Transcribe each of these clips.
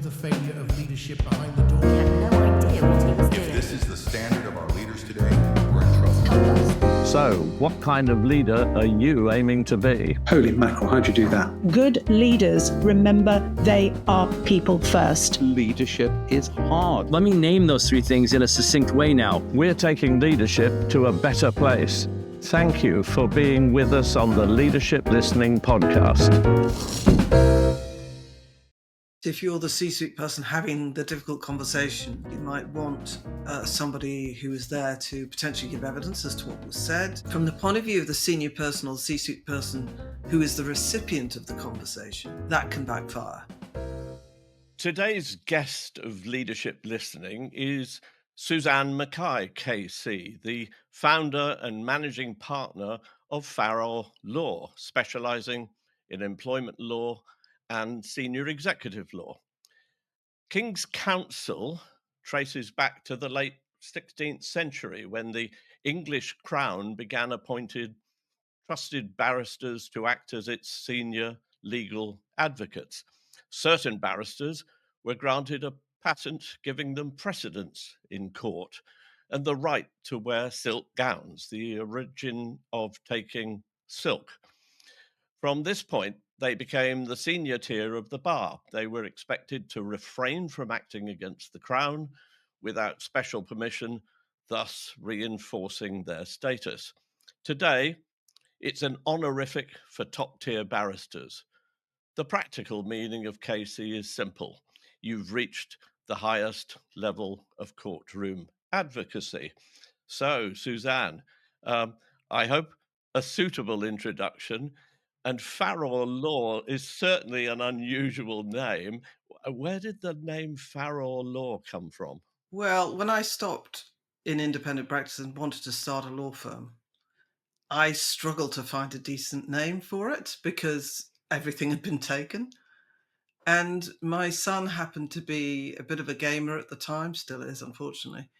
of the failure of leadership behind the door. He had no idea what he was doing. If this is the standard of our leaders today, we're in trouble. So, what kind of leader are you aiming to be? Holy mackerel, how'd you do that? Good leaders remember they are people first. Leadership is hard. Let me name those three things in a succinct way now. We're taking leadership to a better place. Thank you for being with us on the Leadership Listening podcast. If you're the C-suite person having the difficult conversation, you might want somebody who is there to potentially give evidence as to what was said. From the point of view of the senior person or the C-suite person who is the recipient of the conversation, that can backfire. Today's guest of Leadership Listening is Suzanne McKie, KC, the founder and managing partner of Farrell Law, specialising in employment law and senior executive law. King's Counsel traces back to the late 16th century when the English Crown began appointing trusted barristers to act as its senior legal advocates. Certain barristers were granted a patent giving them precedence in court and the right to wear silk gowns, the origin of taking silk. From this point, they became the senior tier of the bar. They were expected to refrain from acting against the Crown without special permission, thus reinforcing their status. Today, it's an honorific for top-tier barristers. The practical meaning of KC is simple. You've reached the highest level of courtroom advocacy. So, Suzanne, I hope a suitable introduction. And Farrell Law is certainly an unusual name. Where did the name Farrell Law come from? Well, when I stopped in independent practice and wanted to start a law firm, I struggled to find a decent name for it because everything had been taken. And my son happened to be a bit of a gamer at the time, still is, unfortunately.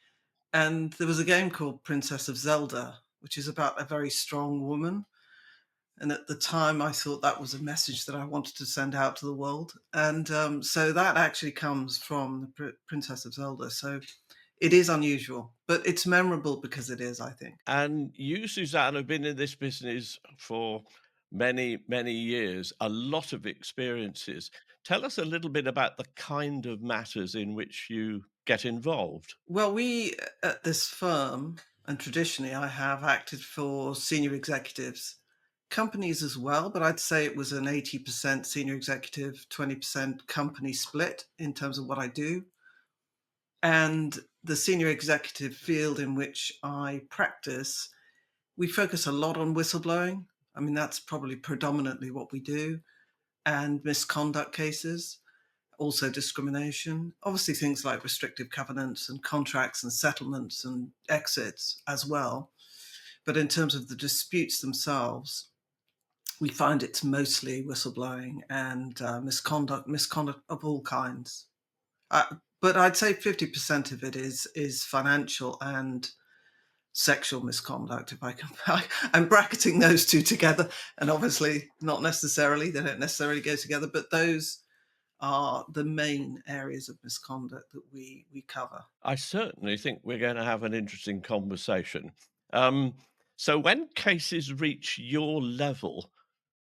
And there was a game called Princess of Zelda, which is about a very strong woman. And at the time, I thought that was a message that I wanted to send out to the world. And so that actually comes from the Princess of Zelda. So it is unusual, but it's memorable because it is, I think. And you, Suzanne, have been in this business for many, many years, a lot of experiences. Tell us a little bit about the kind of matters in which you get involved. Well, we at this firm, and traditionally I have acted for senior executives, companies as well, but I'd say it was an 80% senior executive, 20% company split in terms of what I do. And the senior executive field in which I practice, we focus a lot on whistleblowing. I mean, that's probably predominantly what we do, and misconduct cases, also discrimination, obviously things like restrictive covenants and contracts and settlements and exits as well. But in terms of the disputes themselves, we find it's mostly whistleblowing and misconduct of all kinds. But I'd say 50% of it is financial and sexual misconduct, if I can. I'm bracketing those two together, and obviously they don't necessarily go together, but those are the main areas of misconduct that we cover. I certainly think we're going to have an interesting conversation. So when cases reach your level,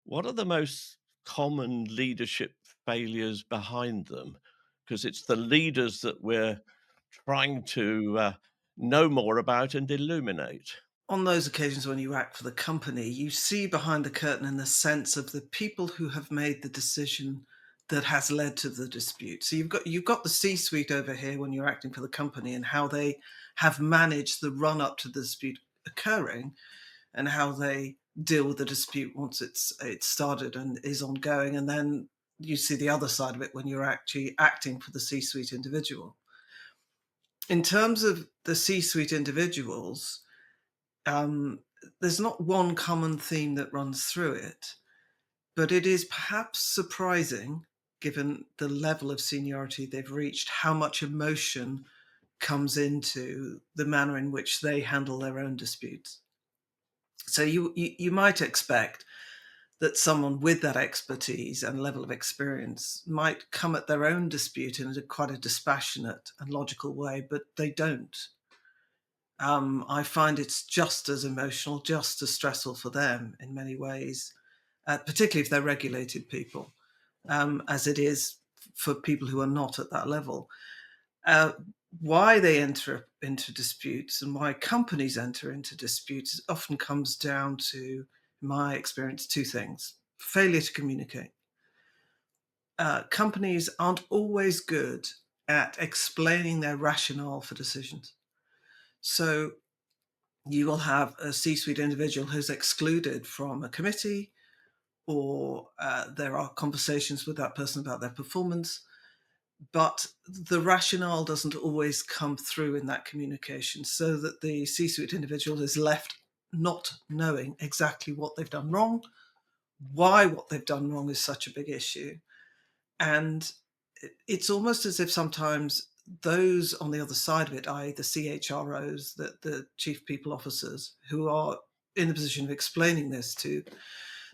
what are the most common leadership failures behind them? Because it's the leaders that we're trying to know more about and illuminate. On those occasions when you act for the company, you see behind the curtain in the sense of the people who have made the decision that has led to the dispute. So you've got the C-suite over here when you're acting for the company and how they have managed the run up to the dispute occurring and how they deal with the dispute once it's started and is ongoing. And then you see the other side of it when you're actually acting for the C-suite individual. In terms of the C-suite individuals, there's not one common theme that runs through it, but it is perhaps surprising, given the level of seniority they've reached, how much emotion comes into the manner in which they handle their own disputes. So you might expect that someone with that expertise and level of experience might come at their own dispute in quite a dispassionate and logical way, but they don't. I find it's just as emotional, just as stressful for them in many ways, particularly if they're regulated people, as it is for people who are not at that level. Uh, why they enter into disputes and why companies enter into disputes often comes down to, in my experience, two things: failure to communicate. Companies aren't always good at explaining their rationale for decisions. So you will have a C-suite individual who's excluded from a committee, or there are conversations with that person about their performance, but the rationale doesn't always come through in that communication, so that the C-suite individual is left not knowing exactly what they've done wrong, why what they've done wrong is such a big issue. And it's almost as if sometimes those on the other side of it, i.e. the CHROs, the chief people officers, who are in the position of explaining this to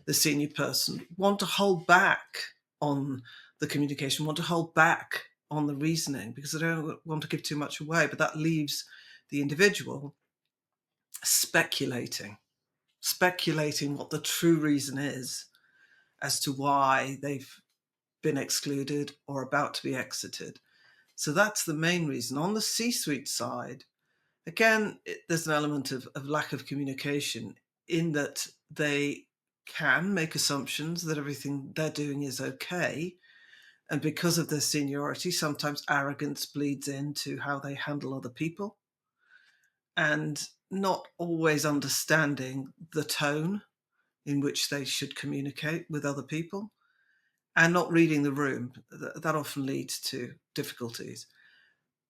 the senior person, want to hold back on the communication, want to hold back on the reasoning because they don't want to give too much away. But that leaves the individual speculating what the true reason is as to why they've been excluded or about to be exited. So that's the main reason. On the C-suite side, again, there's an element of lack of communication in that they can make assumptions that everything they're doing is okay. And because of their seniority, sometimes arrogance bleeds into how they handle other people, and not always understanding the tone in which they should communicate with other people, and not reading the room. That often leads to difficulties.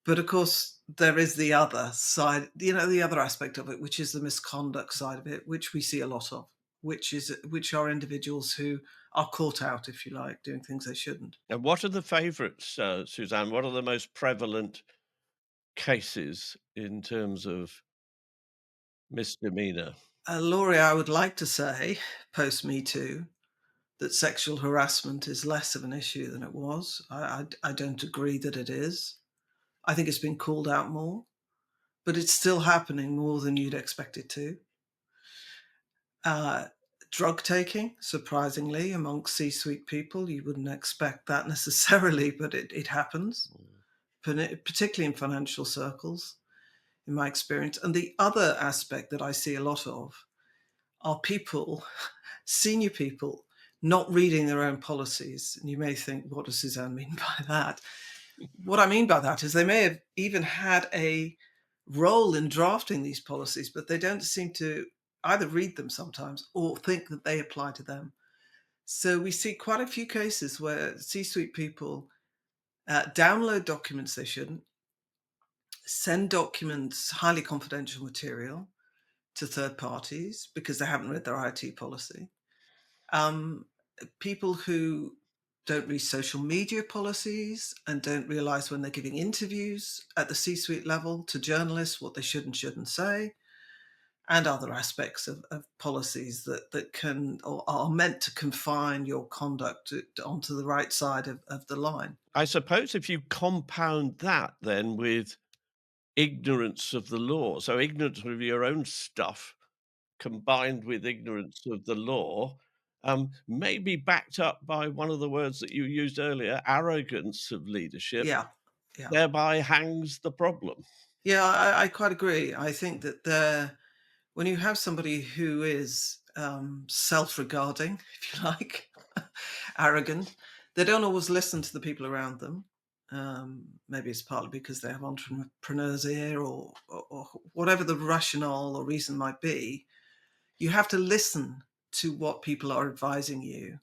But of course, there is the other side, the other aspect of it, which is the misconduct side of it, which we see a lot of, which are individuals who are caught out, if you like, doing things they shouldn't. And what are the favourites, Suzanne? What are the most prevalent cases in terms of misdemeanor? Laurie, I would like to say, post Me Too, that sexual harassment is less of an issue than it was. I don't agree that it is. I think it's been called out more, but it's still happening more than you'd expect it to. Drug taking, surprisingly, amongst C-suite people, you wouldn't expect that necessarily, but it happens, particularly in financial circles, in my experience. And the other aspect that I see a lot of are people, senior people, not reading their own policies. And you may think, what does Suzanne mean by that? What I mean by that is they may have even had a role in drafting these policies, but they don't seem to either read them sometimes or think that they apply to them. So we see quite a few cases where C-suite people download documents they shouldn't, send documents, highly confidential material, to third parties because they haven't read their IT policy. People who don't read social media policies and don't realize when they're giving interviews at the C-suite level to journalists what they should and shouldn't say, and other aspects of policies that can or are meant to confine your conduct onto the right side of the line. I suppose if you compound that then with ignorance of the law, so ignorance of your own stuff combined with ignorance of the law, may be backed up by one of the words that you used earlier, arrogance of leadership, Yeah. thereby hangs the problem. Yeah, I quite agree. I think that when you have somebody who is self-regarding, if you like, arrogant, they don't always listen to the people around them. Maybe it's partly because they have entrepreneurs ear or whatever the rationale or reason might be. You have to listen to what people are advising you.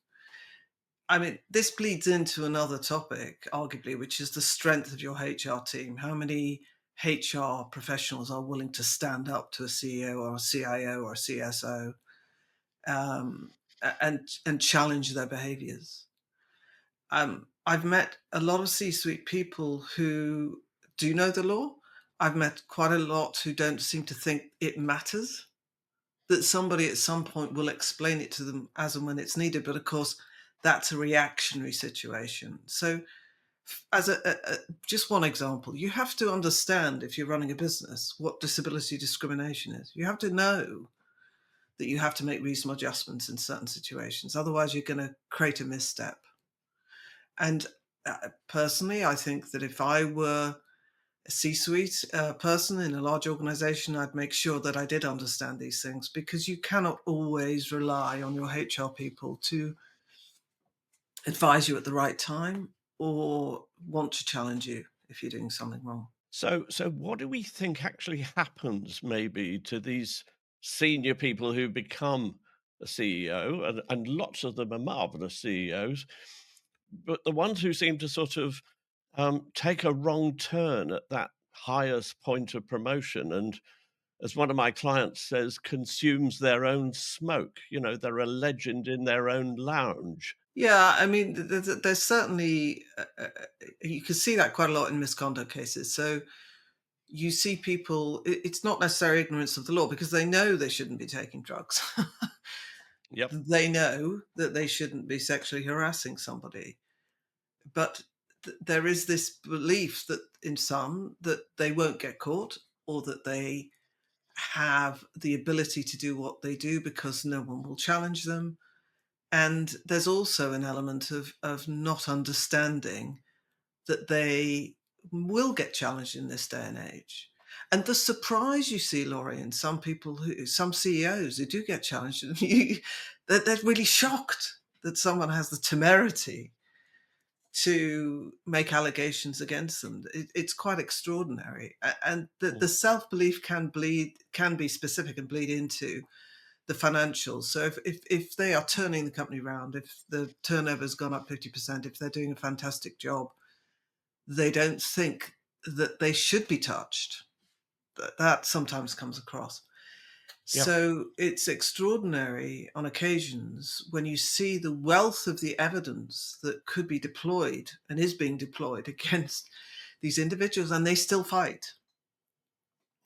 I mean, this bleeds into another topic, arguably, which is the strength of your HR team. How many HR professionals are willing to stand up to a CEO or a CIO or a CSO and challenge their behaviors? I've met a lot of C-suite people who do know the law. I've met quite a lot who don't seem to think it matters that somebody at some point will explain it to them as and when it's needed. But of course, that's a reactionary situation. So, as just one example, you have to understand, if you're running a business, what disability discrimination is. You have to know that you have to make reasonable adjustments in certain situations. Otherwise, you're going to create a misstep. And personally, I think that if I were a C-suite person in a large organization, I'd make sure that I did understand these things, because you cannot always rely on your HR people to advise you at the right time or want to challenge you if you're doing something wrong. So what do we think actually happens maybe to these senior people who become a CEO? And lots of them are marvelous CEOs, but the ones who seem to sort of take a wrong turn at that highest point of promotion, and as one of my clients says, consumes their own smoke. They're a legend in their own lounge. Yeah, I mean, there's certainly, you can see that quite a lot in misconduct cases. So you see people, it's not necessarily ignorance of the law, because they know they shouldn't be taking drugs. Yep. They know that they shouldn't be sexually harassing somebody. But there is this belief that in some that they won't get caught, or that they have the ability to do what they do because no one will challenge them. And there's also an element of not understanding that they will get challenged in this day and age. And the surprise you see, Laurie, in some CEOs who do get challenged, they're really shocked that someone has the temerity to make allegations against them. It's quite extraordinary. And the self-belief can be specific and bleed into the financials. So if they are turning the company around, if the turnover has gone up 50%, if they're doing a fantastic job, they don't think that they should be touched. That sometimes comes across. Yep. So it's extraordinary on occasions when you see the wealth of the evidence that could be deployed and is being deployed against these individuals, and they still fight.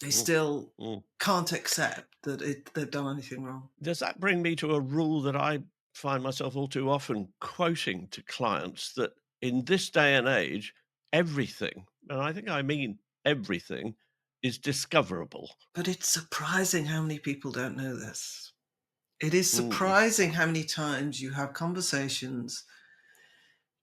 They still can't accept that they've done anything wrong. Does that bring me to a rule that I find myself all too often quoting to clients, that in this day and age, everything, and I think I mean everything, is discoverable? But it's surprising how many people don't know this. It is Mm. surprising how many times you have conversations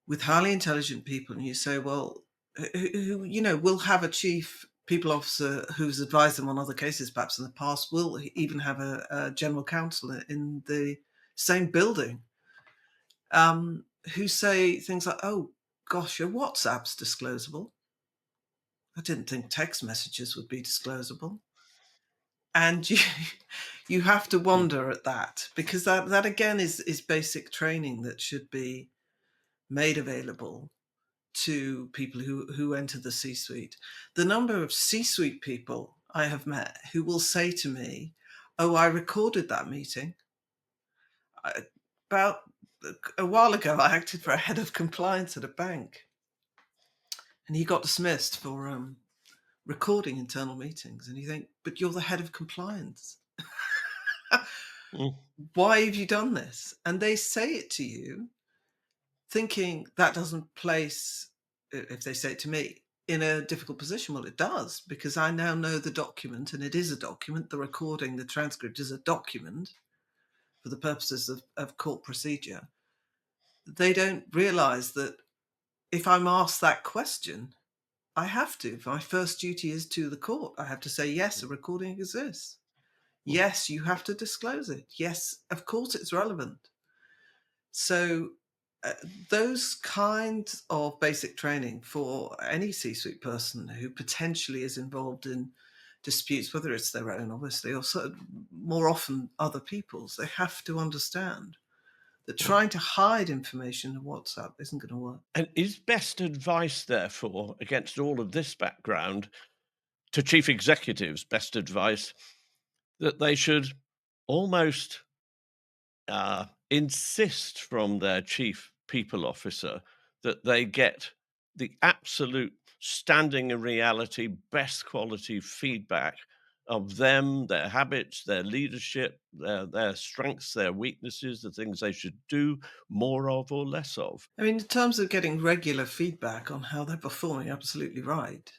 with highly intelligent people and you say, well, who will have a chief people officer who's advised them on other cases perhaps in the past, will even have a general counsel in the same building, who say things like, oh gosh, your WhatsApp's disclosable. I didn't think text messages would be disclosable. And you have to wonder at that, because that again is basic training that should be made available to people who enter the C-suite. The number of C-suite people I have met who will say to me, oh, I recorded that meeting. About a while ago, I acted for a head of compliance at a bank, and he got dismissed for recording internal meetings. And you think, but you're the head of compliance. Why have you done this? And they say it to you thinking that doesn't place, if they say it to me, in a difficult position. Well, it does, because I now know the document, and it is a document. The recording, the transcript is a document for the purposes of court procedure. They don't realize that if I'm asked that question, I have to. My first duty is to the court. I have to say, yes, a recording exists. Yes, you have to disclose it. Yes, of course it's relevant. So those kinds of basic training for any C-suite person who potentially is involved in disputes, whether it's their own, obviously, or more often other people's, they have to understand that trying to hide information in WhatsApp isn't going to work. And is best advice, therefore, against all of this background, to chief executives, best advice that they should almost insist from their chief people officer that they get the absolute standing in reality, best quality feedback of them, their habits, their leadership, their strengths, their weaknesses, the things they should do more of or less of. I mean, in terms of getting regular feedback on how they're performing, absolutely right.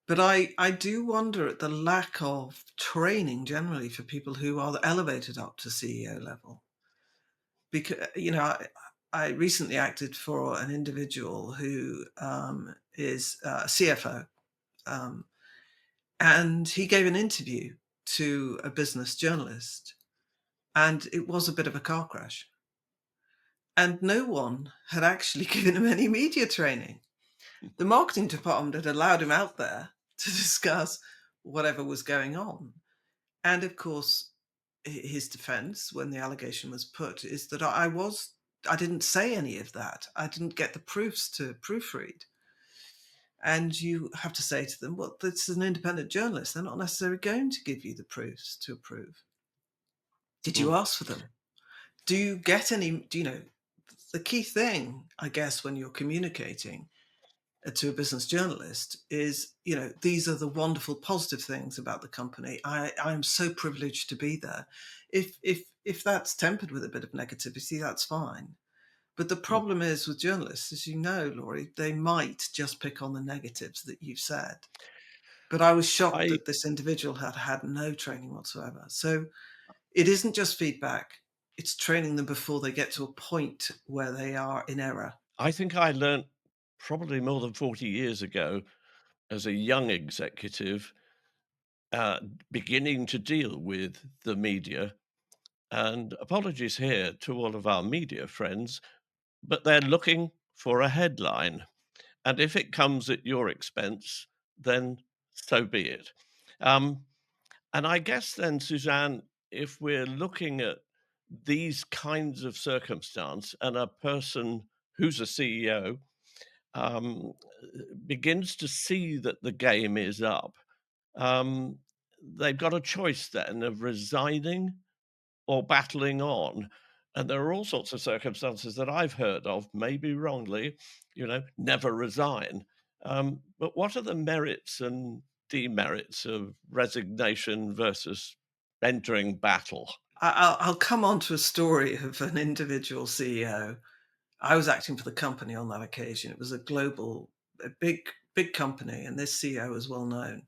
But I do wonder at the lack of training generally for people who are elevated up to CEO level. Because, I recently acted for an individual who is a CFO, um, and he gave an interview to a business journalist, and it was a bit of a car crash. And no one had actually given him any media training. The marketing department had allowed him out there to discuss whatever was going on. And of course, his defense when the allegation was put is that I didn't say any of that. I didn't get the proofs to proofread. And you have to say to them, well, this is an independent journalist. They're not necessarily going to give you the proofs to approve. Did you ask for them? Do you get any, the key thing, I guess, when you're communicating to a business journalist is, these are the wonderful positive things about the company. I'm so privileged to be there. If that's tempered with a bit of negativity, that's fine. But the problem is with journalists, as you know, Laurie, they might just pick on the negatives that you've said. But I was shocked I that this individual had had no training whatsoever. So it isn't just feedback, it's training them before they get to a point where they are in error. I think I learnt probably more than 40 years ago as a young executive, uh, beginning to deal with the media. And apologies here to all of our media friends, but they're looking for a headline. And if it comes at your expense, then so be it. Um, and I guess then, Suzanne, if we're looking at these kinds of circumstance and a person who's a CEO um, begins to see that the game is up, um, they've got a choice then of resigning or battling on. And there are all sorts of circumstances that I've heard of, maybe wrongly, never resign. But what are the merits and demerits of resignation versus entering battle? I'll come on to a story of an individual CEO. I was acting for the company on that occasion. It was a big company, and this CEO is well known.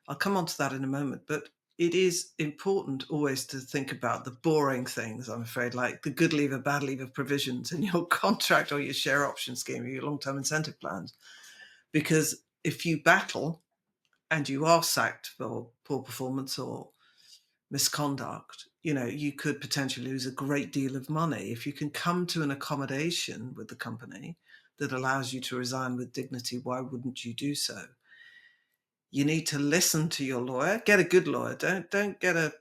I'll come on to that in a moment, but it is important always to think about the boring things, I'm afraid, like the good leaver, bad leaver provisions in your contract or your share option scheme or your long-term incentive plans. Because if you battle and you are sacked for poor performance or misconduct, you could potentially lose a great deal of money. If you can come to an accommodation with the company that allows you to resign with dignity, why wouldn't you do so? You need to listen to your lawyer. Get a good lawyer. Don't get a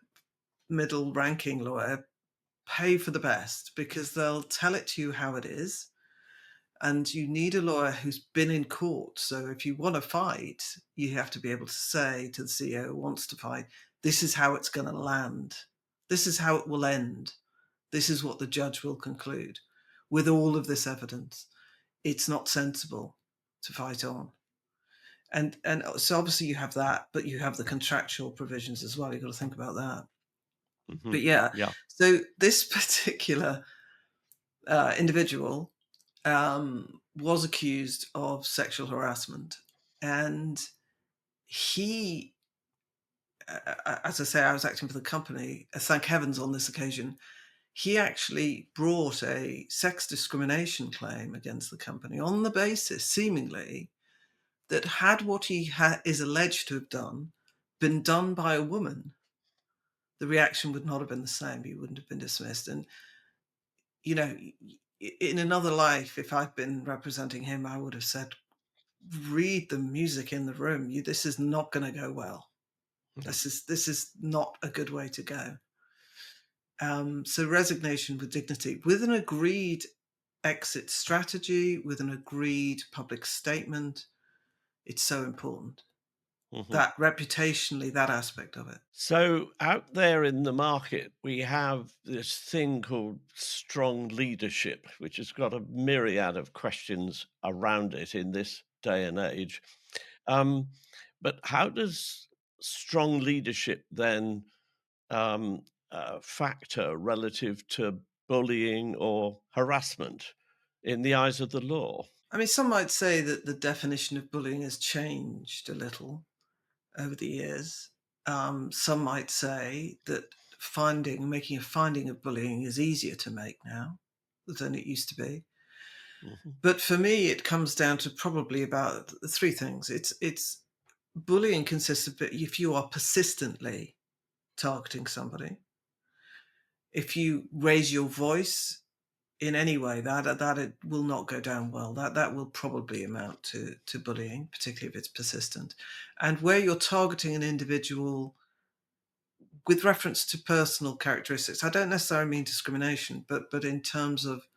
middle ranking lawyer. Pay for the best because they'll tell it to you how it is. And you need a lawyer who's been in court. So if you want to fight, you have to be able to say to the CEO who wants to fight, this is how it's going to land. This is how it will end. This is what the judge will conclude. With all of this evidence, it's not sensible to fight on. And so obviously you have that, but you have the contractual provisions as well. You've got to think about that. But yeah, Yeah. so this particular individual was accused of sexual harassment, and he, as I say, I was acting for the company. Thank heavens on this occasion, he actually brought a sex discrimination claim against the company on the basis, seemingly, that had what he is alleged to have done been done by a woman, the reaction would not have been the same. He wouldn't have been dismissed. And, in another life, if I'd been representing him, I would have said, read the music in the room. This is not going to go well. This is not a good way to go. So resignation with dignity, with an agreed exit strategy, with an agreed public statement, it's so important. That reputationally, that aspect of it. So out there in the market, we have this thing called strong leadership, which has got a myriad of questions around it in this day and age. Um, but how does strong leadership then factor relative to bullying or harassment in the eyes of the law? I mean, some might say that the definition of bullying has changed a little over the years. Some might say that making a finding of bullying is easier to make now than it used to be. Mhm. But for me, it comes down to probably about three things. It's bullying consists of if you are persistently targeting somebody, if you raise your voice in any way, that it will not go down well. That will probably amount to bullying, particularly if it's persistent. And where you're targeting an individual with reference to personal characteristics, I don't necessarily mean discrimination, but in terms of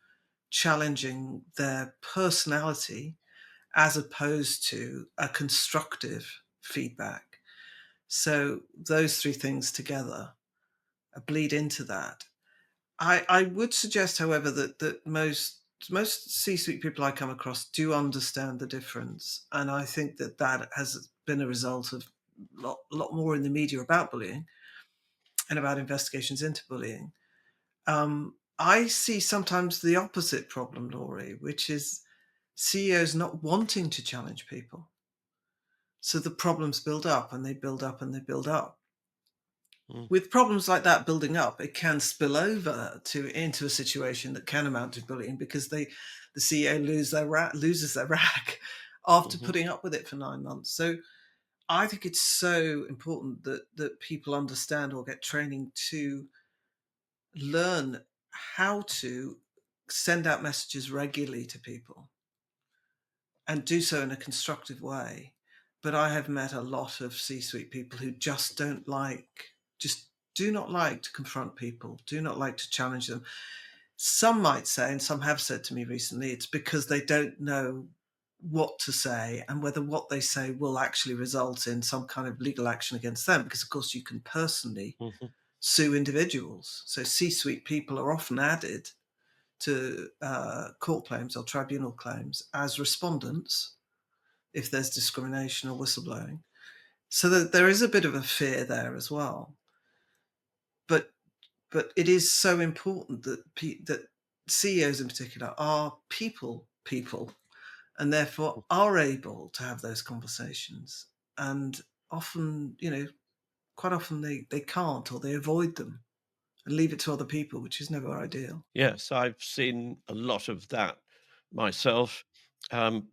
challenging their personality as opposed to a constructive feedback. So those three things together bleed into that. I would suggest, however, that most C-suite people I come across do understand the difference, and I think that has been a result of lot more in the media about bullying and about investigations into bullying. I see sometimes the opposite problem, Laurie, which is CEOs not wanting to challenge people. So the problems build up and they build up and they build up. Mm. With problems like that building up, it can spill over into a situation that can amount to bullying because the CEO loses their rag after Mhm. putting up with it for 9 months. So I think it's so important that people understand or get training to learn how to send out messages regularly to people and do so in a constructive way. But I have met a lot of C-suite people who just do not like to confront people, do not like to challenge them. Some might say, and some have said to me recently, it's because they don't know what to say and whether what they say will actually result in some kind of legal action against them. Because, of course, you can personally Mhm. sue individuals. So C-suite people are often added to court claims or tribunal claims as respondents if there's discrimination or whistleblowing. So that there is a bit of a fear there as well. But it is so important that CEOs in particular are people, and therefore are able to have those conversations. And often, quite often they can't, or they avoid them and leave it to other people, which is never ideal. Yes, I've seen a lot of that myself,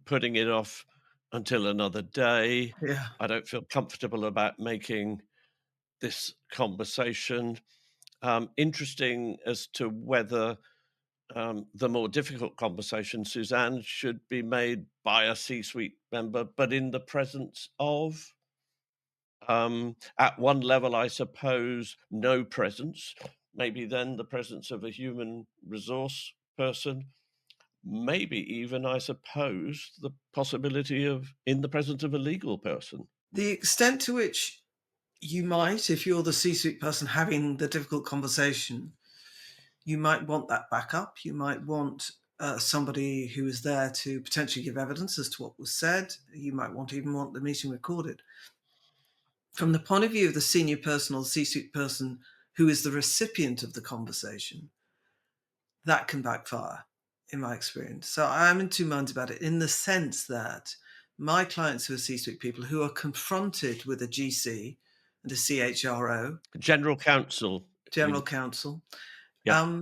putting it off until another day. Yeah. I don't feel comfortable about making this conversation interesting as to whether the more difficult conversation, Suzanne, should be made by a C-suite member, but in the presence of, at one level, I suppose, no presence, maybe then the presence of a human resource person, maybe even, I suppose, the possibility of in the presence of a legal person. The extent to which you might, if you're the C-suite person having the difficult conversation, you might want that backup. You might want somebody who is there to potentially give evidence as to what was said. You might even want the meeting recorded. From the point of view of the senior person or the C-suite person who is the recipient of the conversation, that can backfire, in my experience. So I'm in two minds about it, in the sense that my clients who are C-suite people who are confronted with a GC and a CHRO, General counsel, general counsel, yeah.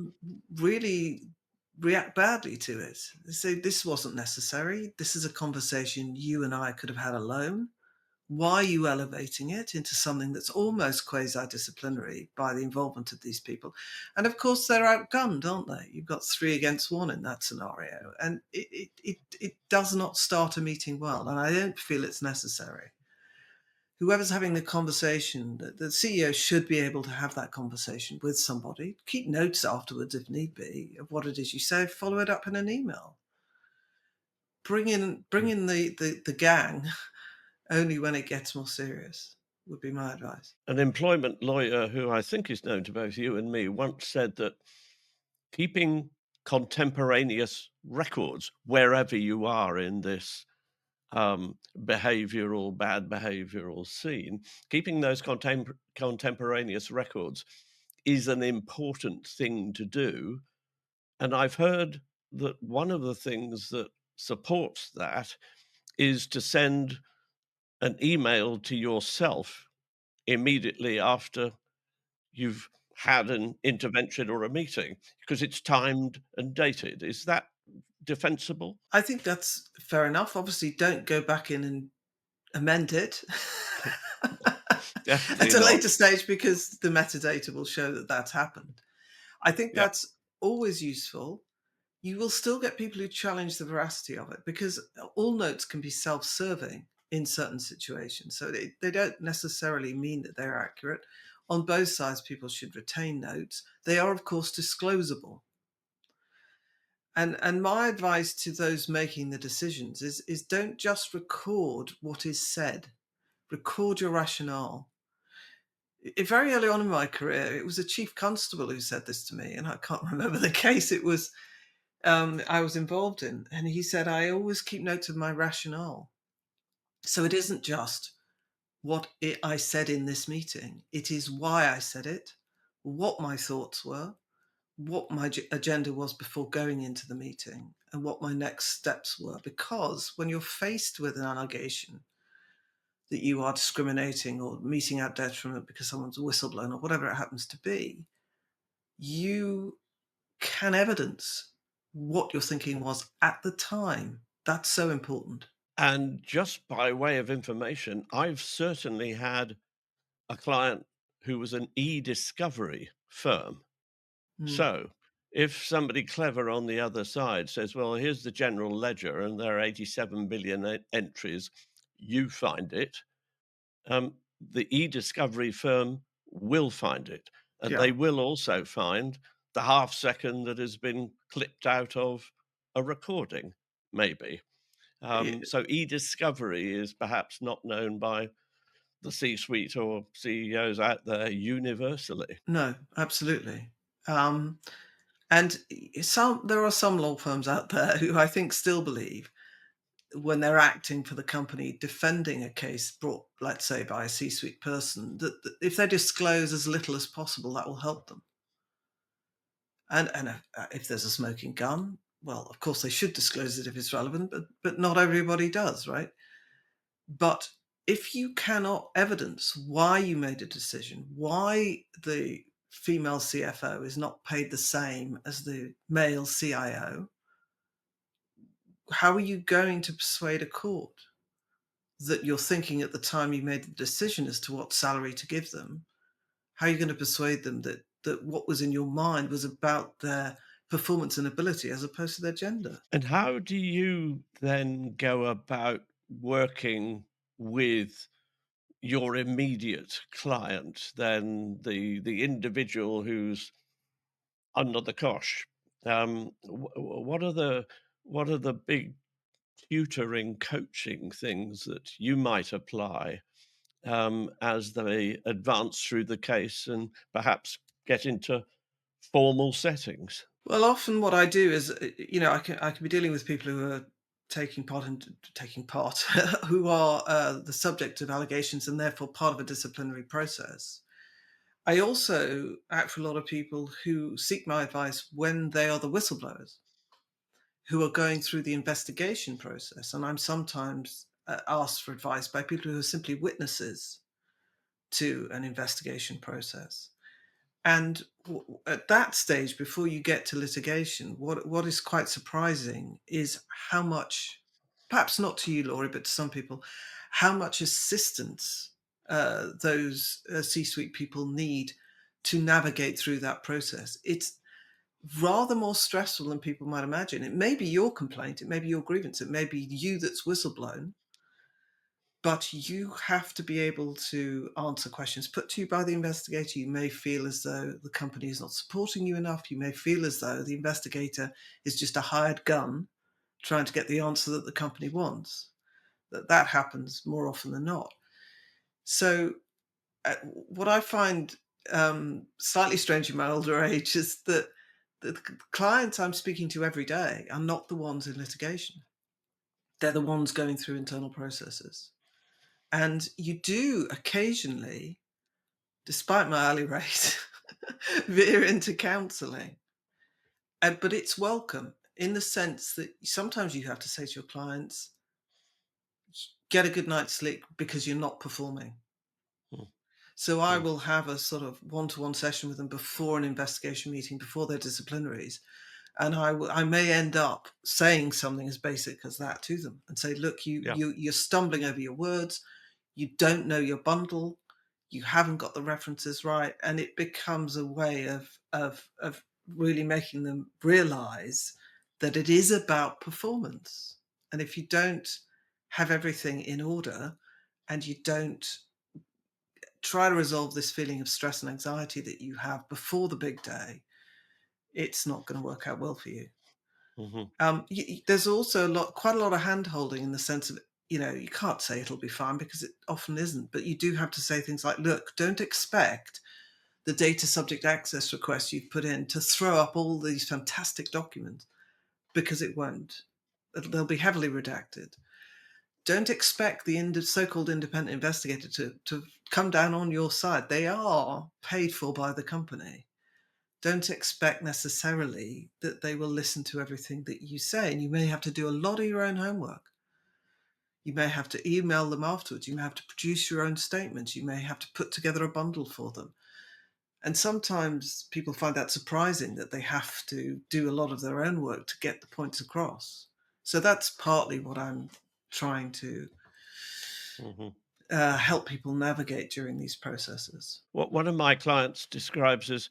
really react badly to it. They say, this wasn't necessary. This is a conversation you and I could have had alone. Why are you elevating it into something that's almost quasi-disciplinary by the involvement of these people? And of course, they're outgunned, aren't they? You've got 3 against 1 in that scenario. And it does not start a meeting well. And I don't feel it's necessary. Whoever's having the conversation, the CEO should be able to have that conversation with somebody. Keep notes afterwards if need be of what it is you say. Follow it up in an email. Bring in the gang only when it gets more serious, would be my advice. An employment lawyer who I think is known to both you and me once said that keeping contemporaneous records wherever you are in this behavioural, bad behavioural scene, keeping those contemporaneous records is an important thing to do. And I've heard that one of the things that supports that is to send an email to yourself immediately after you've had an intervention or a meeting because it's timed and dated. Is that defensible? I think that's fair enough. Obviously, don't go back in and amend it Definitely at a not. later stage because the metadata will show that that's happened. I think Yeah. that's always useful. You will still get people who challenge the veracity of it because all notes can be self-serving in certain situations. So they don't necessarily mean that they're accurate. On both sides, people should retain notes. They are, of course, disclosable. And my advice to those making the decisions is don't just record what is said. Record your rationale. Very early on in my career, it was a chief constable who said this to me, and I can't remember the case it was I was involved in. And he said, I always keep notes of my rationale. So it isn't just I said in this meeting, it is why I said it, what my thoughts were, what my agenda was before going into the meeting, and what my next steps were. Because when you're faced with an allegation that you are discriminating or meting out detriment because someone's whistleblown or whatever it happens to be, you can evidence what your thinking was at the time. That's so important. And just by way of information, I've certainly had a client who was an e-discovery firm. Mm. So if somebody clever on the other side says, well, here's the general ledger and there are 87 billion entries, you find it, the e-discovery firm will find it. And Yeah. they will also find the half second that has been clipped out of a recording, maybe. It- So e-discovery is perhaps not known by the C-suite or CEOs out there universally. no, absolutely. Um, and there are some law firms out there who I think still believe when they're acting for the company, defending a case brought, let's say, by a C-suite person, that if they disclose as little as possible, that will help them. And if there's a smoking gun, well, of course they should disclose it if it's relevant, but not everybody does, right? But if you cannot evidence why you made a decision, why the female CFO is not paid the same as the male CIO, how are you going to persuade a court that you're thinking at the time you made the decision as to what salary to give them? How are you going to persuade them that what was in your mind was about their performance and ability as opposed to their gender? And how do you then go about working with your immediate client, then the individual who's under the cosh? What are the big tutoring, coaching things that you might apply as they advance through the case and perhaps get into formal settings? Well, often what I do is, I can be dealing with people who are taking part, who are the subject of allegations and therefore part of a disciplinary process. I also act for a lot of people who seek my advice when they are the whistleblowers, who are going through the investigation process, and I'm sometimes asked for advice by people who are simply witnesses to an investigation process. And at that stage, before you get to litigation, what is quite surprising is how much, perhaps not to you, Laurie, but to some people, how much assistance those C-suite people need to navigate through that process. It's rather more stressful than people might imagine. It may be your complaint, it may be your grievance, it may be you that's whistleblown, but you have to be able to answer questions put to you by the investigator. You may feel as though the company is not supporting you enough. You may feel as though the investigator is just a hired gun trying to get the answer that the company wants. That happens more often than not. So what I find slightly strange in my older age is that the clients I'm speaking to every day are not the ones in litigation. They're the ones going through internal processes. And you do occasionally, despite my hourly rate, veer into counselling. But it's welcome in the sense that sometimes you have to say to your clients, get a good night's sleep because you're not performing. Mm. So I will have a sort of one-to-one session with them before an investigation meeting, before their disciplinaries. And I may end up saying something as basic as that to them and say, look, Yeah. you're stumbling over your words. You don't know your bundle. You haven't got the references right. And it becomes a way of really making them realize that it is about performance. And if you don't have everything in order and you don't try to resolve this feeling of stress and anxiety that you have before the big day, it's not going to work out well for you. There's also quite a lot of hand holding in the sense of, you can't say it'll be fine because it often isn't, but you do have to say things like, look, don't expect the data subject access request you've put in to throw up all these fantastic documents, because it won't. They'll be heavily redacted. Don't expect the so-called independent investigator to come down on your side. They are paid for by the company. Don't expect necessarily that they will listen to everything that you say. And you may have to do a lot of your own homework. You may have to email them afterwards. You may have to produce your own statements. You may have to put together a bundle for them. And sometimes people find that surprising, that they have to do a lot of their own work to get the points across. So that's partly what I'm trying to help people navigate during these processes. What one of my clients describes as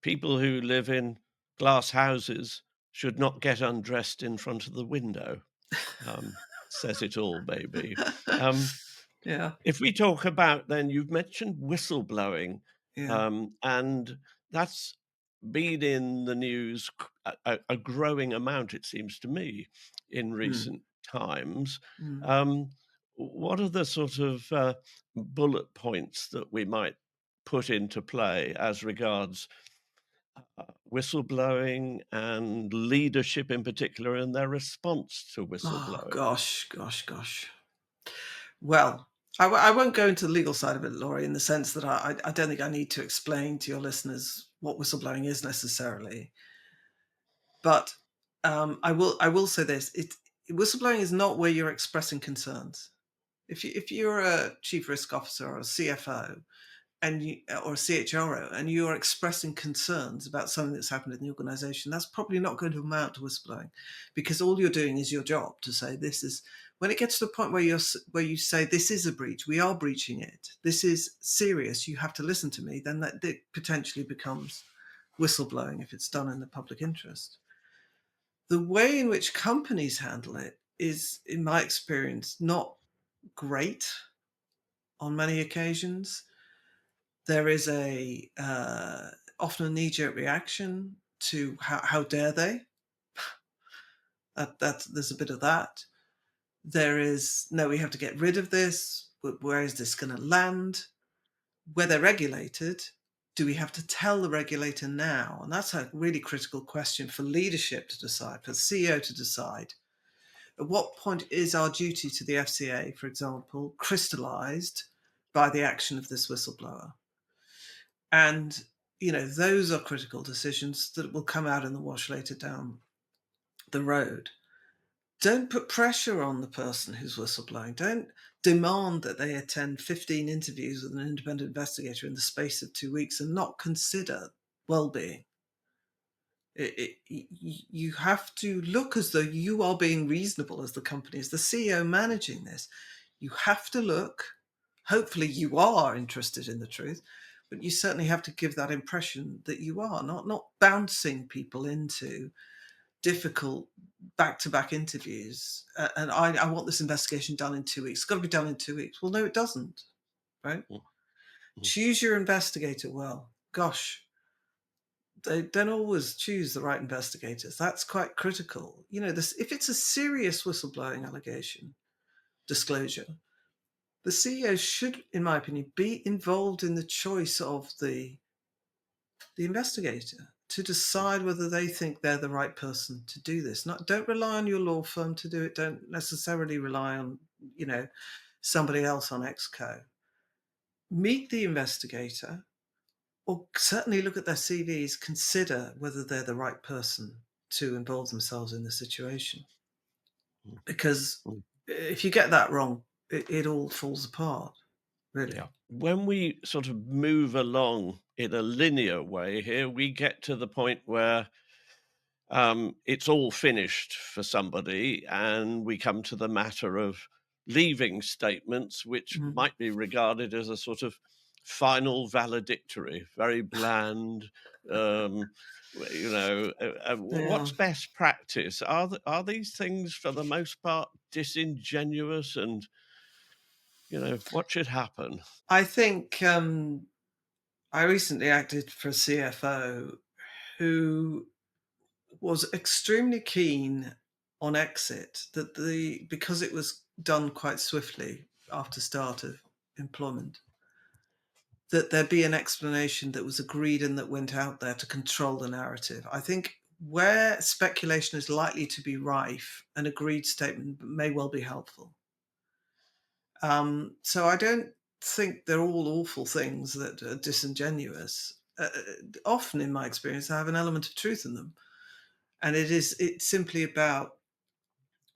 people who live in glass houses should not get undressed in front of the window. Says it all, maybe. Yeah, If we talk about then, you've mentioned whistleblowing, yeah. and that's been in the news a growing amount, it seems to me, in recent times. Mm. What are the sort of bullet points that we might put into play as regards whistleblowing and leadership in particular and their response to Oh, whistleblowing? gosh. Well, I won't go into the legal side of it, Laurie, in the sense that I don't think I need to explain to your listeners what whistleblowing is necessarily. But I will say this: whistleblowing is not where you're expressing concerns. If you're a chief risk officer or a CFO or a CHRO and you're expressing concerns about something that's happened in the organization, that's probably not going to amount to whistleblowing, because all you're doing is your job to say, this is, when it gets to the point where you say, this is a breach, we are breaching it, this is serious, you have to listen to me, then that potentially becomes whistleblowing if it's done in the public interest. The way in which companies handle it is, in my experience, not great on many occasions. There is often a knee-jerk reaction to how dare they? There's a bit of that. There is, no, we have to get rid of this. Where is this going to land? Where they're regulated, do we have to tell the regulator now? And that's a really critical question for leadership to decide, for the CEO to decide. At what point is our duty to the FCA, for example, crystallized by the action of this whistleblower? And, those are critical decisions that will come out in the wash later down the road. Don't put pressure on the person who's whistleblowing. Don't demand that they attend 15 interviews with an independent investigator in the space of 2 weeks and not consider well-being. You have to look as though you are being reasonable as the company, as the CEO managing this. You have to look, hopefully you are interested in the truth, but you certainly have to give that impression that you are, not bouncing people into difficult back-to-back interviews. And I want this investigation done in 2 weeks. It's got to be done in 2 weeks. Well, no, it doesn't, right? Choose your investigator well. Gosh, they don't always choose the right investigators. That's quite critical. If it's a serious whistleblowing allegation, disclosure, the CEO should, in my opinion, be involved in the choice of the investigator. to decide whether they think they're the right person to do this. Don't rely on your law firm to do it. Don't necessarily rely on, somebody else on Exco. Meet the investigator, or certainly look at their CVs, consider whether they're the right person to involve themselves in the situation. Because if you get that wrong, it all falls apart, really. Yeah. When we sort of move along in a linear way here, we get to the point where it's all finished for somebody, and we come to the matter of leaving statements, which might be regarded as a sort of final valedictory, very bland. What's best practice? Are these things for the most part disingenuous, and what should happen? I think I recently acted for a CFO who was extremely keen on exit, because it was done quite swiftly after start of employment, that there be an explanation that was agreed and that went out there to control the narrative. I think where speculation is likely to be rife, an agreed statement may well be helpful. So I don't think they're all awful things that are disingenuous. Often, in my experience, I have an element of truth in them. And it's simply about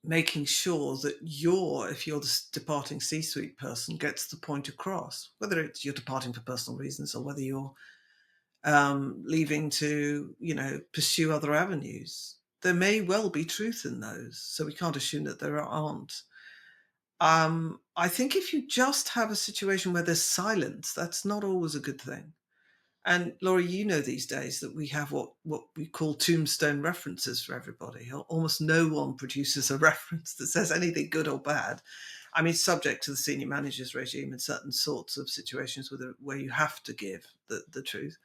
making sure that if you're the departing C-suite person, gets the point across, whether it's you're departing for personal reasons or whether you're leaving to, pursue other avenues. There may well be truth in those, so we can't assume that there aren't. I think if you just have a situation where there's silence, that's not always a good thing. And Laurie, these days that we have what we call tombstone references for everybody. Almost no one produces a reference that says anything good or bad. I mean, subject to the senior managers regime in certain sorts of situations where you have to give the truth.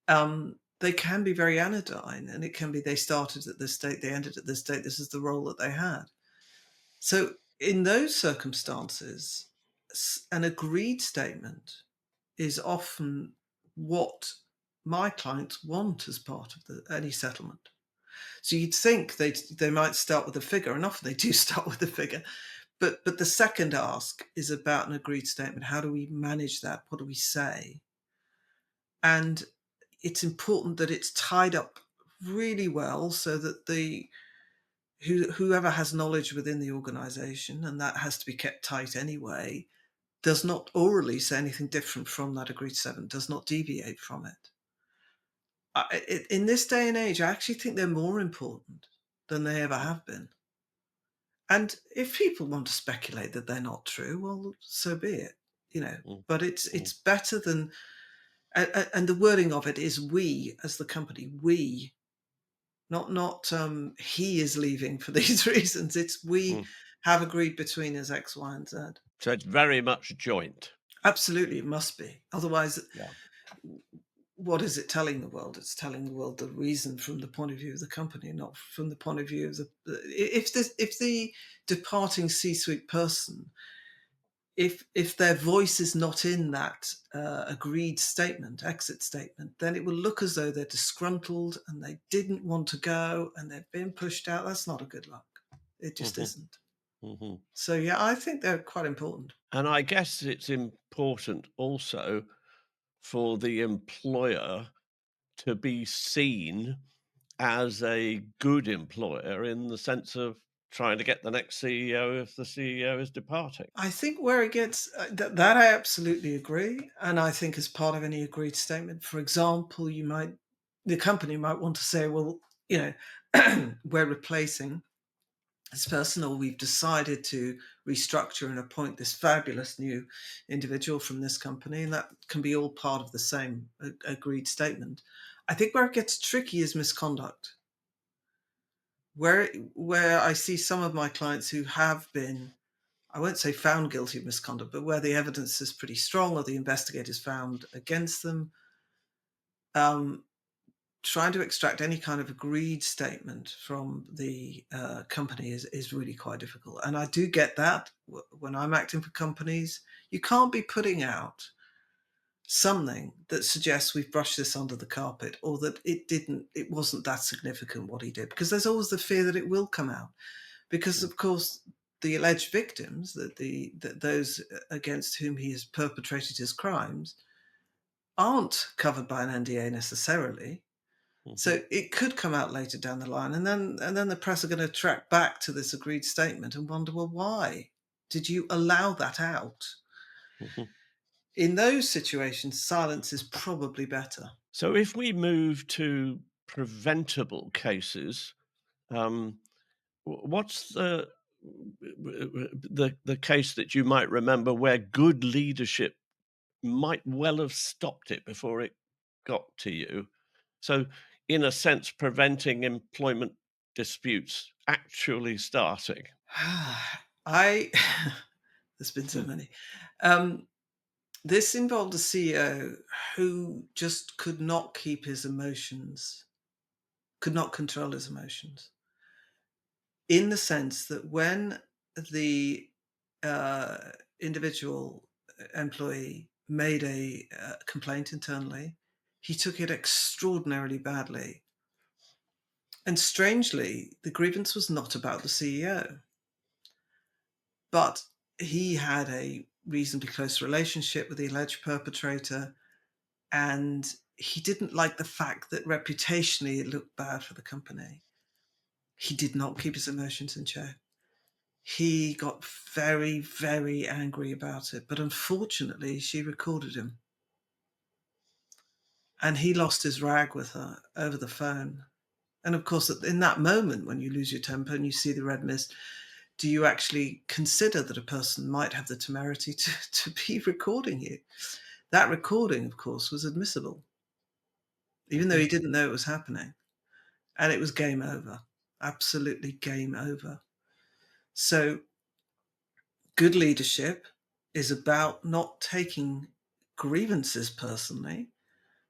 They can be very anodyne, and it can be they started at this state, they ended at this state, this is the role that they had. So in those circumstances, an agreed statement is often what my clients want as part of any settlement. So you'd think they might start with a figure, and often they do start with a figure. But the second ask is about an agreed statement. How do we manage that? What do we say? And it's important that it's tied up really well so that whoever has knowledge within the organisation, and that has to be kept tight anyway, does not orally say anything different from that agreed statement, does not deviate from it. In this day and age, I actually think they're more important than they ever have been. And if people want to speculate that they're not true, well, so be it, But it's better than, and the wording of it is we as the company, we, not he is leaving for these reasons. It's we have agreed between us X, Y, and Z. So it's very much joint. Absolutely, it must be. Otherwise, what is it telling the world? It's telling the world the reason from the point of view of the company, not from the point of view of if the departing C-suite person, if their voice is not in that agreed statement, exit statement, then it will look as though they're disgruntled and they didn't want to go and they've been pushed out. That's not a good look. It just isn't. So, I think they're quite important. And I guess it's important also for the employer to be seen as a good employer, in the sense of trying to get the next CEO if the CEO is departing. I think where it gets, that I absolutely agree. And I think as part of any agreed statement, for example, the company might want to say, well, we're replacing this person, or we've decided to restructure and appoint this fabulous new individual from this company. And that can be all part of the same agreed statement. I think where it gets tricky is misconduct. Where I see some of my clients who have been, I won't say found guilty of misconduct, but where the evidence is pretty strong or the investigators found against them, trying to extract any kind of agreed statement from the company is really quite difficult. And I do get that when I'm acting for companies. You can't be putting out something that suggests we've brushed this under the carpet, or that it wasn't that significant what he did, because there's always the fear that it will come out, because of course the alleged victims, that those against whom he has perpetrated his crimes, aren't covered by an NDA necessarily. So it could come out later down the line, and then the press are going to track back to this agreed statement and wonder, well, why did you allow that out? In those situations, silence is probably better. So if we move to preventable cases, what's the case that you might remember where good leadership might well have stopped it before it got to you? So, in a sense, preventing employment disputes actually starting. I there's been so many. This involved a CEO who just could not keep his emotions, could not control his emotions, in the sense that when the uh, individual employee made a complaint internally, he took it extraordinarily badly. And strangely, the grievance was not about the CEO, but he had a reasonably close relationship with the alleged perpetrator, and he didn't like the fact that reputationally it looked bad for the company. He did not keep his emotions in check. He got very, very angry about it, but unfortunately, she recorded him. And he lost his rag with her over the phone. And of course, in that moment, when you lose your temper and you see the red mist, do you actually consider that a person might have the temerity to be recording you? That recording, of course, was admissible, even though he didn't know it was happening. And it was game over, absolutely game over. So good leadership is about not taking grievances personally,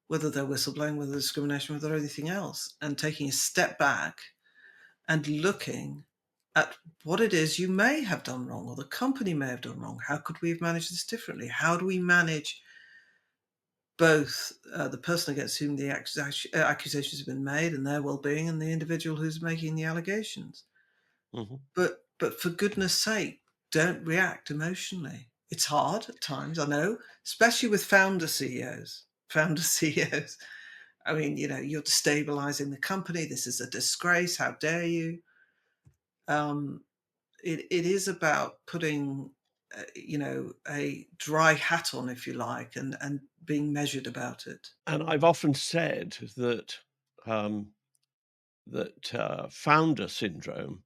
whether they're whistleblowing, whether they're discrimination, whether they're anything else, and taking a step back and looking at what it is you may have done wrong, or the company may have done wrong. How could we have managed this differently? How do we manage both the person against whom the accusations have been made and their well-being, and the individual who's making the allegations? But for goodness sake, don't react emotionally. It's hard at times, I know, especially with founder CEOs. Founder CEOs. I mean, you're destabilizing the company. This is a disgrace. How dare you? It is about putting, a dry hat on, if you like, and being measured about it. And I've often said that founder syndrome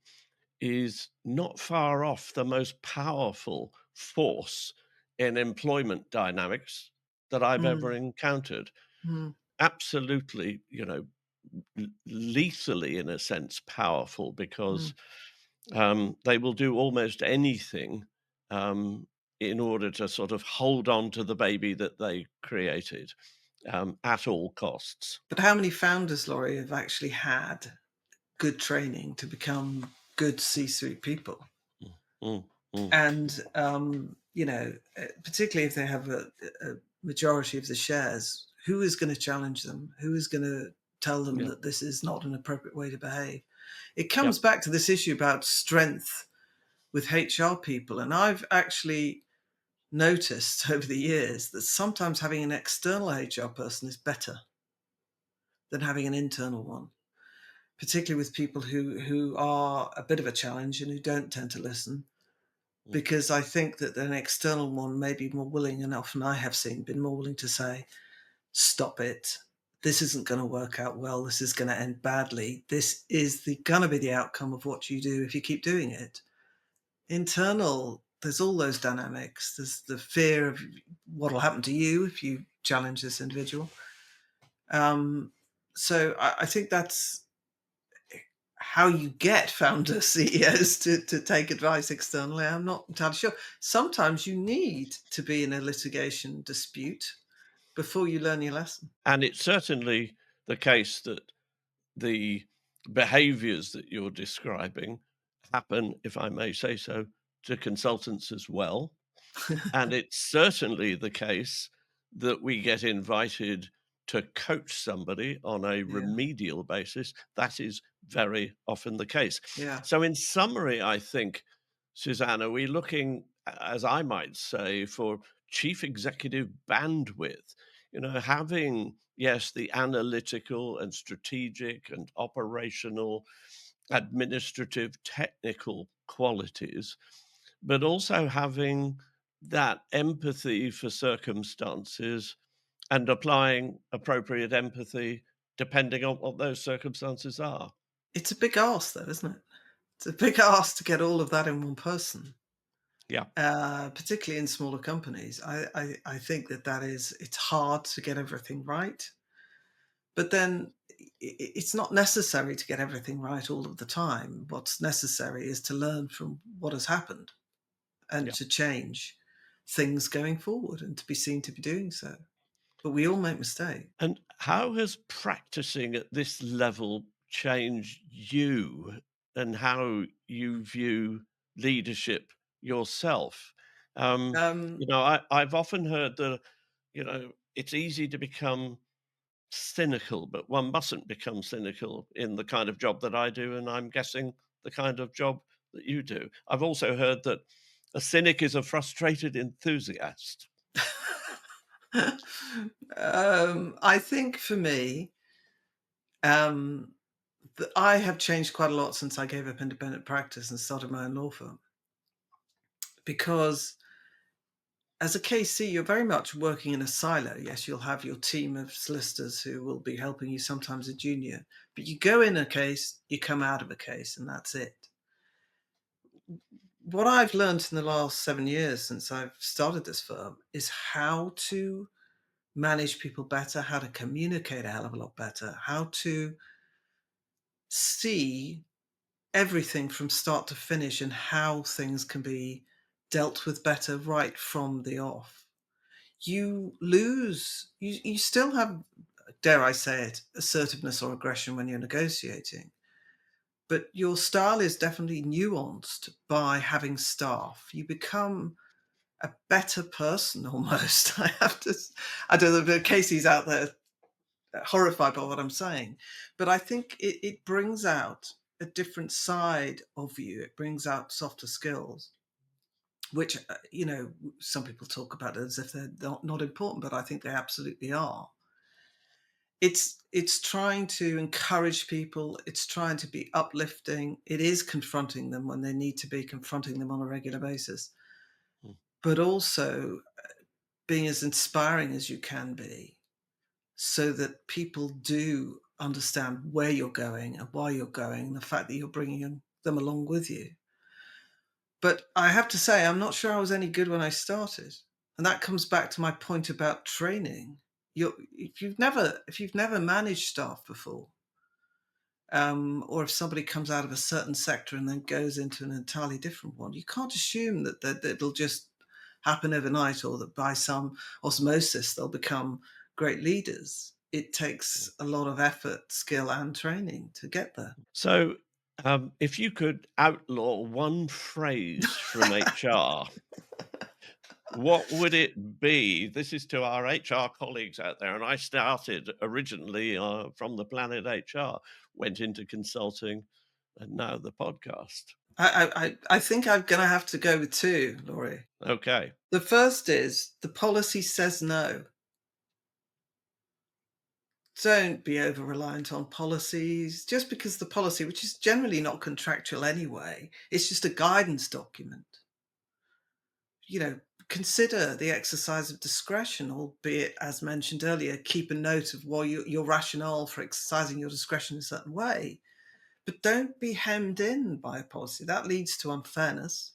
is not far off the most powerful force in employment dynamics that I've ever Mm, encountered. mm, Absolutely, lethally, in a sense, powerful, because mm. they will do almost anything um, in order to sort of hold on to the baby that they created at all costs. But how many founders, Laurie, have actually had good training to become good C-suite people? Mm, mm, And particularly if they have a majority of the shares, who is going to challenge them? Who is going to tell them yeah, that this is not an appropriate way to behave? It yeah. comes back to this issue about strength with HR people. And I've actually noticed over the years that sometimes having an external HR person is better than having an internal one, particularly with people who are a bit of a challenge and who don't tend to listen. Because I think that an external one may be more willing, and often I have seen, been more willing to say, stop it. This isn't going to work out well. This is going to end badly. This is going to be the outcome of what you do if you keep doing it. Internal, there's all those dynamics. There's the fear of what will happen to you if you challenge this individual. So I think that's how you get founder CEOs to take advice externally. I'm not entirely sure. Sometimes you need to be in a litigation dispute before you learn your lesson. And it's certainly the case that the behaviors that you're describing happen, if I may say so, to consultants as well. And it's certainly the case that we get invited to coach somebody on a Yeah. remedial basis, that is very often the case. Yeah. So, in summary, I think, Suzanne, are we looking, as I might say, for chief executive bandwidth? Having, yes, the analytical and strategic and operational, administrative, technical qualities, but also having that empathy for circumstances and applying appropriate empathy depending on what those circumstances are. It's a big ask, though, isn't it? It's a big ask to get all of that in one person, Yeah. particularly in smaller companies. I think it's hard to get everything right. But then it's not necessary to get everything right all of the time. What's necessary is to learn from what has happened and Yeah. to change things going forward and to be seen to be doing so. But we all make mistakes. And how has practicing at this level changed you and how you view leadership yourself? Um, I've often heard that, it's easy to become cynical, but one mustn't become cynical in the kind of job that I do, and I'm guessing the kind of job that you do. I've also heard that a cynic is a frustrated enthusiast. I think for me, um, I have changed quite a lot since I gave up independent practice and started my own law firm. Because as a KC, you're very much working in a silo. Yes, you'll have your team of solicitors who will be helping you, sometimes a junior. But you go in a case, you come out of a case, and that's it. What I've learned in the last 7 years since I've started this firm is how to manage people better, how to communicate a hell of a lot better, how to see everything from start to finish and how things can be dealt with better right from the off. You still have, dare I say it, assertiveness or aggression when you're negotiating, but your style is definitely nuanced by having staff. You become a better person almost. I don't know if Casey's out there horrified by what I'm saying, but I think it brings out a different side of you. It brings out softer skills, which, some people talk about it as if they're not important, but I think they absolutely are. It's trying to encourage people. It's trying to be uplifting. It is confronting them when they need to be confronting them on a regular basis, Mm. but also being as inspiring as you can be so that people do understand where you're going and why you're going, and the fact that you're bringing them along with you. But I have to say, I'm not sure I was any good when I started. And that comes back to my point about training. If you've never managed staff before, or if somebody comes out of a certain sector and then goes into an entirely different one, you can't assume that it'll just happen overnight or that by some osmosis they'll become great leaders. It takes a lot of effort, skill, and training to get there. So, if you could outlaw one phrase from HR, what would it be? This is to our HR colleagues out there. And I started originally from the Planet HR, went into consulting, and now the podcast. I think I'm going to have to go with two, Laurie. Okay. The first is the policy says no. Don't be over reliant on policies just because the policy, which is generally not contractual anyway, it's just a guidance document. Consider the exercise of discretion, albeit, as mentioned earlier, keep a note of your rationale for exercising your discretion in a certain way. But don't be hemmed in by a policy. That leads to unfairness.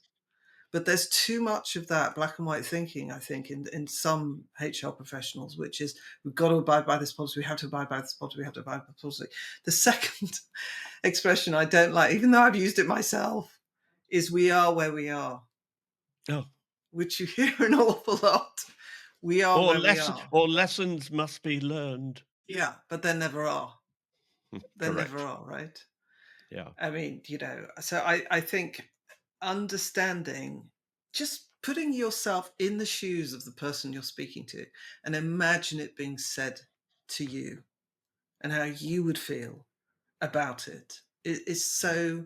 But there's too much of that black and white thinking, I think, in some HR professionals, which is, we've got to abide by this policy, we have to abide by this policy, we have to abide by the policy. The second expression I don't like, even though I've used it myself, is we are where we are, Oh. which you hear an awful lot. We are where we are. Or lessons must be learned. Yeah, but there never are. There Correct. never are, right? Yeah. I mean, so I think understanding, just putting yourself in the shoes of the person you're speaking to and imagine it being said to you and how you would feel about it is so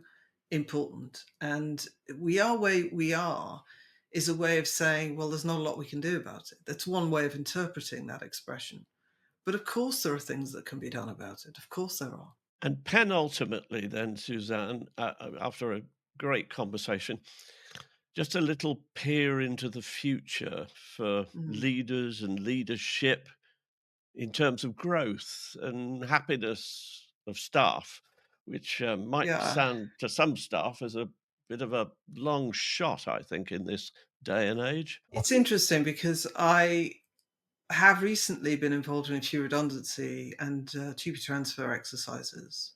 important. And we are where we are is a way of saying, well, there's not a lot we can do about it. That's one way of interpreting that expression. But of course, there are things that can be done about it. Of course, there are. And penultimately, then, Suzanne, after a great conversation, just a little peer into the future for Mm. leaders and leadership in terms of growth and happiness of staff, which might Yeah. sound to some staff as a bit of a long shot, I think, in this day and age. It's interesting because I have recently been involved in a few redundancy and TUPE transfer exercises.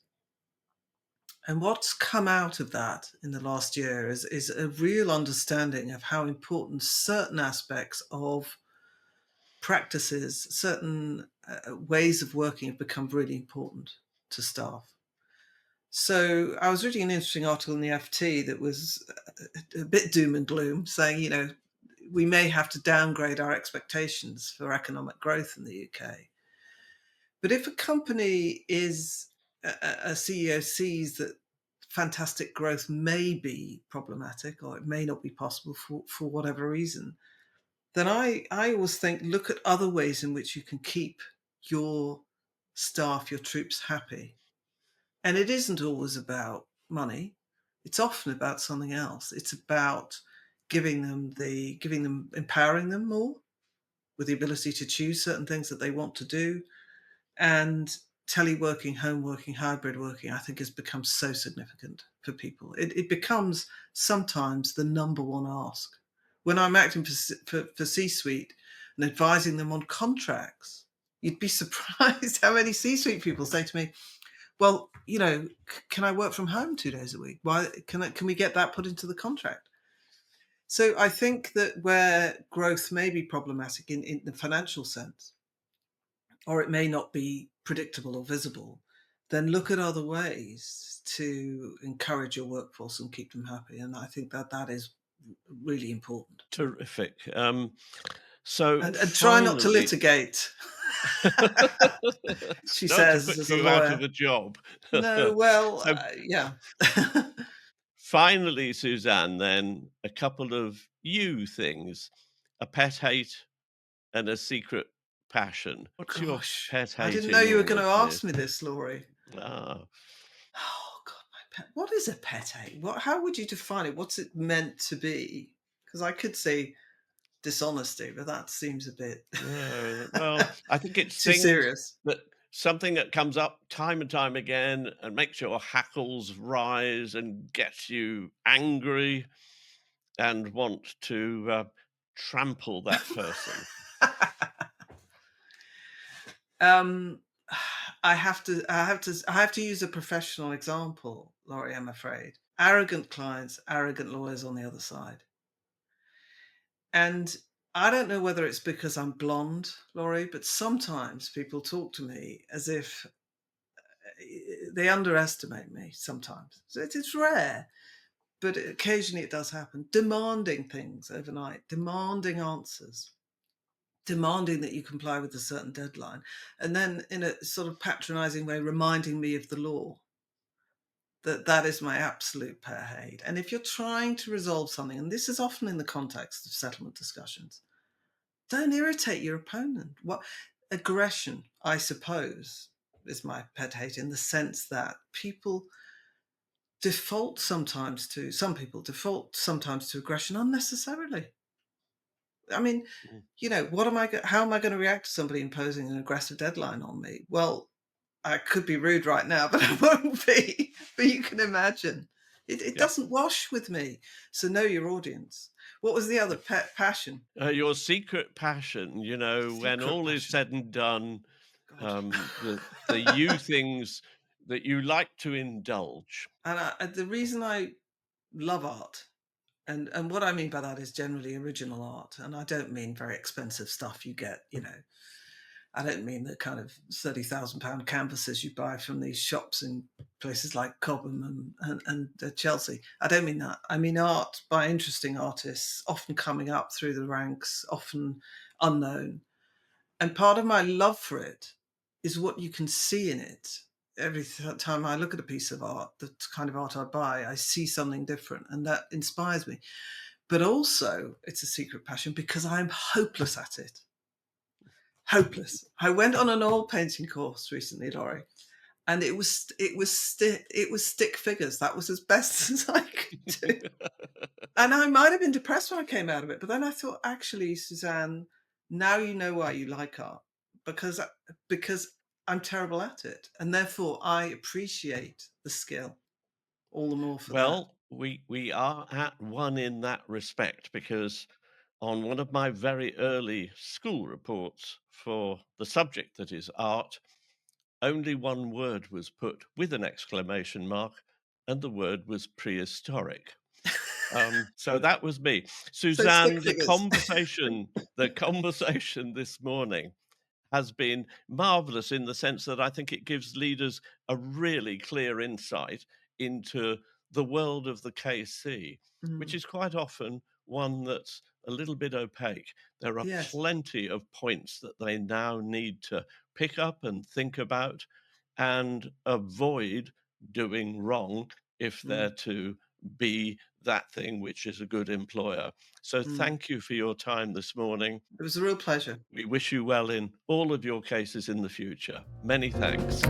And what's come out of that in the last year is a real understanding of how important certain aspects of practices, certain ways of working have become really important to staff. So I was reading an interesting article in the FT that was a bit doom and gloom, saying, you know, we may have to downgrade our expectations for economic growth in the UK. But if a company is, a CEO sees that fantastic growth may be problematic or it may not be possible for whatever reason, then I always think, look at other ways in which you can keep your staff, your troops happy. And it isn't always about money. It's often about something else. It's about empowering them more with the ability to choose certain things that they want to do. And teleworking, home working, hybrid working, I think has become so significant for people. It becomes sometimes the number one ask. When I'm acting for C-suite and advising them on contracts, you'd be surprised how many C-suite people say to me, well, you know, can I work from home 2 days a week? Why can we get that put into the contract? So I think that where growth may be problematic in the financial sense, or it may not be predictable or visible, then look at other ways to encourage your workforce and keep them happy. And I think that is really important. Terrific. So And try not to finally, litigate, she not to says put as a you out of lawyer. a job. No, well, So yeah. finally, Suzanne, then a couple of you things: a pet hate and a secret passion. What's your Gosh, pet I hate didn't know in you were all going of to ask this? me this, Laurie. Ah, Oh God, my pet. What is a pet hate? How would you define it? What's it meant to be? Because I could say dishonesty, but that seems a bit no. Well, I think it's too things serious. that something that comes up time and time again and makes your hackles rise and gets you angry and want to trample that person. um, I have to use a professional example, Laurie. I'm afraid arrogant clients, arrogant lawyers on the other side, and I don't know whether it's because I'm blonde, Laurie, but sometimes people talk to me as if they underestimate me. Sometimes so it's rare, but occasionally it does happen. Demanding things overnight, demanding answers, demanding that you comply with a certain deadline, and then in a sort of patronizing way reminding me of the law. That is my absolute pet hate. And if you're trying to resolve something, and this is often in the context of settlement discussions, don't irritate your opponent. What aggression, I suppose, is my pet hate, in the sense that some people default sometimes to aggression unnecessarily. I mean, Mm. you know, how am I going to react to somebody imposing an aggressive deadline on me? Well, I could be rude right now, but I won't be. But you can imagine. It Yeah. doesn't wash with me. So know your audience. What was the other pet passion? Your secret passion, when Secret all is passion. said and done, God. the you things that you like to indulge. And the reason I love art, and what I mean by that is generally original art, and I don't mean very expensive stuff you get, I don't mean the kind of £30,000 canvases you buy from these shops in places like Cobham and Chelsea. I don't mean that. I mean art by interesting artists, often coming up through the ranks, often unknown. And part of my love for it is what you can see in it. Every time I look at a piece of art, the kind of art I buy, I see something different, and that inspires me. But also, it's a secret passion because I'm hopeless at it. Hopeless. I went on an oil painting course recently, Laurie, and it was stick figures. That was as best as I could do. And I might have been depressed when I came out of it, but then I thought, actually, Suzanne, now you know why you like art, because I'm terrible at it, and therefore I appreciate the skill all the more for that. Well, we are at one in that respect because on one of my very early school reports for the subject that is art, only one word was put with an exclamation mark, and the word was prehistoric. So that was me. So stick Suzanne, figures. the conversation this morning has been marvelous in the sense that I think it gives leaders a really clear insight into the world of the KC, which Mm, is quite often one that's a little bit opaque. There are yes. plenty of points that they now need to pick up and think about and avoid doing wrong if they're Mm, to be that thing which is a good employer. So mm. thank you for your time this morning. It was a real pleasure. We wish you well in all of your cases in the future. Many thanks.